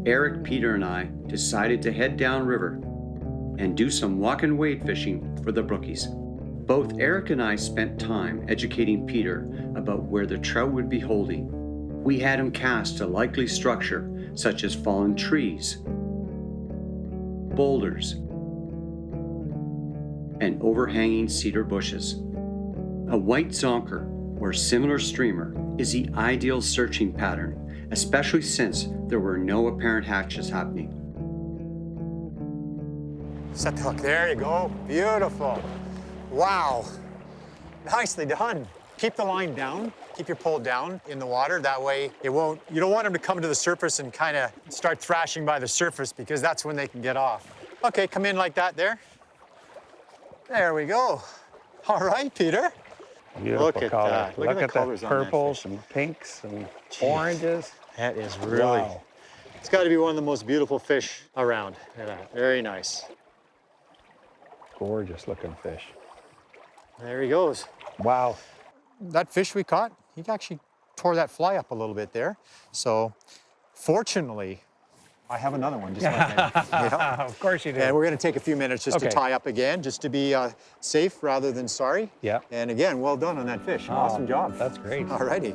Eric, Peter, and I decided to head downriver and do some walk and wade fishing for the brookies. Both Eric and I spent time educating Peter about where the trout would be holding. We had him cast a likely structure such as fallen trees, boulders, and overhanging cedar bushes. A white zonker or similar streamer is the ideal searching pattern, especially since there were no apparent hatches happening. Set the hook. There you go. Beautiful. Wow. Nicely done. Keep the line down. Keep your pole down in the water. That way it won't, you don't want them to come to the surface and kind of start thrashing by the surface because that's when they can get off. Okay, come in like that there. There we go. All right, Peter. Beautiful Look at color. that. Look at the colors on that purples fish. and pinks and Jeez. oranges. That is really, Wow. It's got to be one of the most beautiful fish around. Look at that. Very nice. Gorgeous looking fish. There he goes. Wow. That fish we caught, he actually tore that fly up a little bit there. So fortunately, I have another one just like that. Yeah. Of course you do. And we're going to take a few minutes just to tie up again, just to be safe rather than sorry. Yeah. And again, well done on that fish. Awesome job. That's great. All righty.